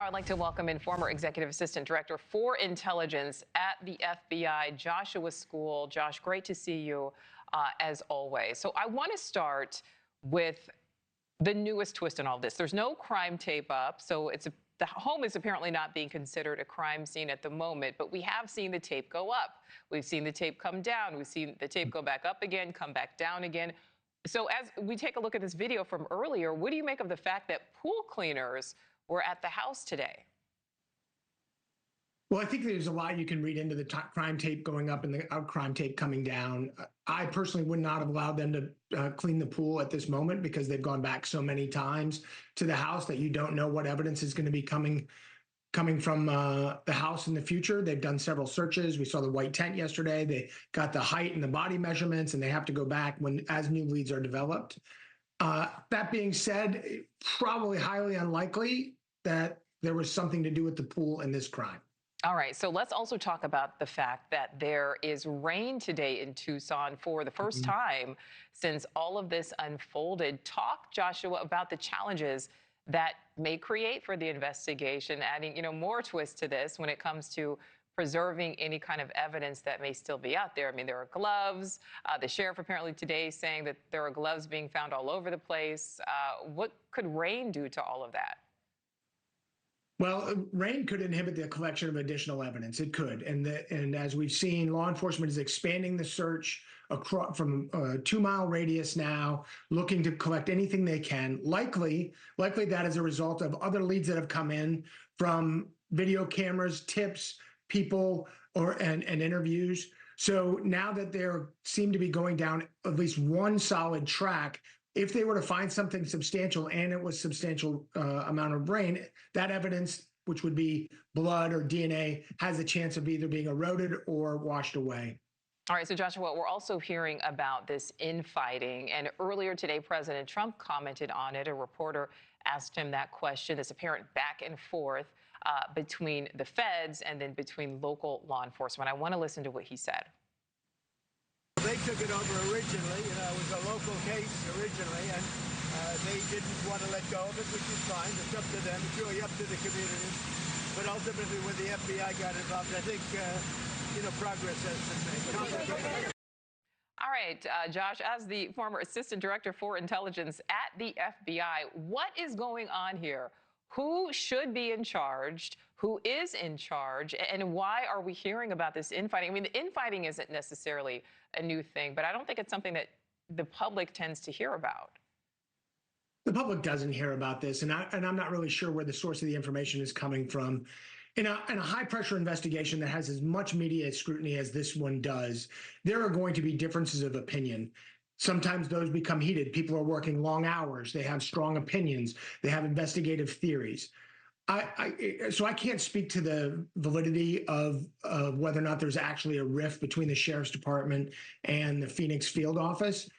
I'd like to welcome in former Executive Assistant Director for Intelligence at the FBI, Joshua Skule. Josh, great to see you as always. So I want to start with the newest twist in all this. There's no crime tape up, so the home is apparently not being considered a crime scene at the moment, but we have seen the tape go up. We've seen the tape come down. We've seen the tape go back up again, come back down again. So as we take a look at this video from earlier, what do you make of the fact that pool cleaners were at the house today? Well, I think there's a lot you can read into the crime tape going up and the crime tape coming down. I personally would not have allowed them to clean the pool at this moment because they've gone back so many times to the house that you don't know what evidence is going to be coming from the house in the future. They've done several searches. We saw the white tent yesterday. They got the height and the body measurements, and they have to go back as new leads are developed. That being said, probably highly unlikely that there was something to do with the pool in this crime. All right, so let's also talk about the fact that there is rain today in Tucson for the first time since all of this unfolded. Talk, Joshua, about the challenges that may create for the investigation, adding, more twist to this when it comes to preserving any kind of evidence that may still be out there. I mean, there are gloves. The sheriff apparently today saying that there are gloves being found all over the place. What could rain do to all of that? Well, rain could inhibit the collection of additional evidence. It could. And as we've seen, law enforcement is expanding the search from a 2-mile radius now, looking to collect anything they can. Likely that is a result of other leads that have come in from video cameras, tips, people, and interviews. So now that they seem to be going down at least one solid track, if they were to find something substantial and it was substantial amount of rain, that evidence, which would be blood or DNA, has a chance of either being eroded or washed away. All right, so Joshua, we're also hearing about this infighting. And earlier today, President Trump commented on it. A reporter asked him that question, this apparent back and forth between the feds and then between local law enforcement. I want to listen to what he said. They took it over originally, it was a local case originally, and they didn't want to let go of it, which is fine. It's up to them. It's really up to the community. But ultimately, when the FBI got involved, I think, progress has been made. All right, Josh, as the former Assistant Director for Intelligence at the FBI, what is going on here? Who should be in charge? Who is in charge? And why are we hearing about this infighting? I mean, the infighting isn't necessarily a new thing, but I don't think it's something that the public tends to hear about. The public doesn't hear about this, and I'm not really sure where the source of the information is coming from. In a high-pressure investigation that has as much media scrutiny as this one does, there are going to be differences of opinion. Sometimes those become heated. People are working long hours. They have strong opinions. They have investigative theories. So I can't speak to the validity of whether or not there's actually a rift between the sheriff's department and the Phoenix field office.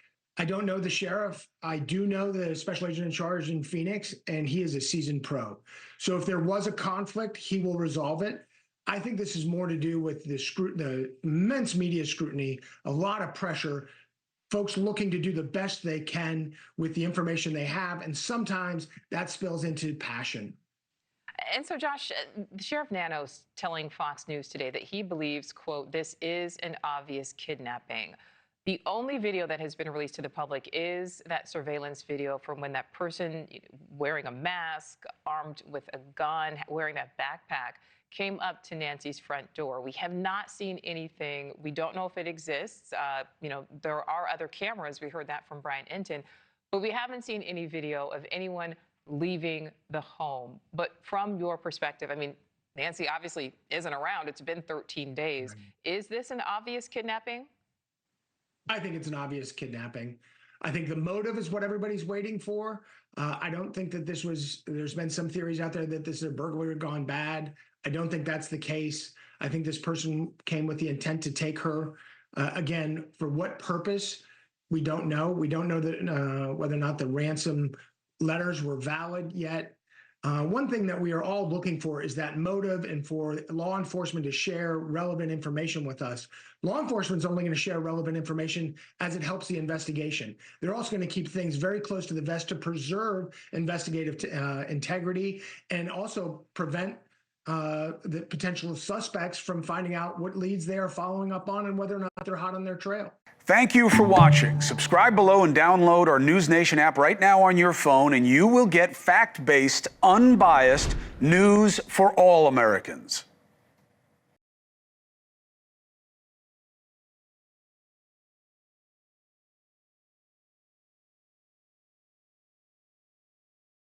I don't know the sheriff. I do know the special agent in charge in Phoenix, and he is a seasoned pro. So if there was a conflict, he will resolve it. I think this is more to do with the immense media scrutiny, a lot of pressure, folks looking to do the best they can with the information they have, and sometimes that spills into passion. And so, Josh, Sheriff Nano's telling Fox News today that he believes, quote, this is an obvious kidnapping. The only video that has been released to the public is that surveillance video from when that person wearing a mask, armed with a gun, wearing that backpack, came up to Nancy's front door. We have not seen anything. We don't know if it exists. There are other cameras. We heard that from Brian Enton, but we haven't seen any video of anyone leaving the home. But from your perspective, I mean, Nancy obviously isn't around. It's been 13 days. Right. Is this an obvious kidnapping? I think it's an obvious kidnapping. I think the motive is what everybody's waiting for. I don't think that there's been some theories out there that this is a burglary gone bad. I don't think that's the case. I think this person came with the intent to take her. Again, for what purpose? We don't know. We don't know that whether or not the ransom letters were valid yet. One thing that we are all looking for is that motive and for law enforcement to share relevant information with us. Law enforcement is only going to share relevant information as it helps the investigation. They're also going to keep things very close to the vest to preserve investigative integrity and also prevent the potential suspects from finding out what leads they are following up on and whether or not they're hot on their trail. Thank you for watching. Subscribe below and download our NewsNation app right now on your phone, and you will get fact-based, unbiased news for all Americans.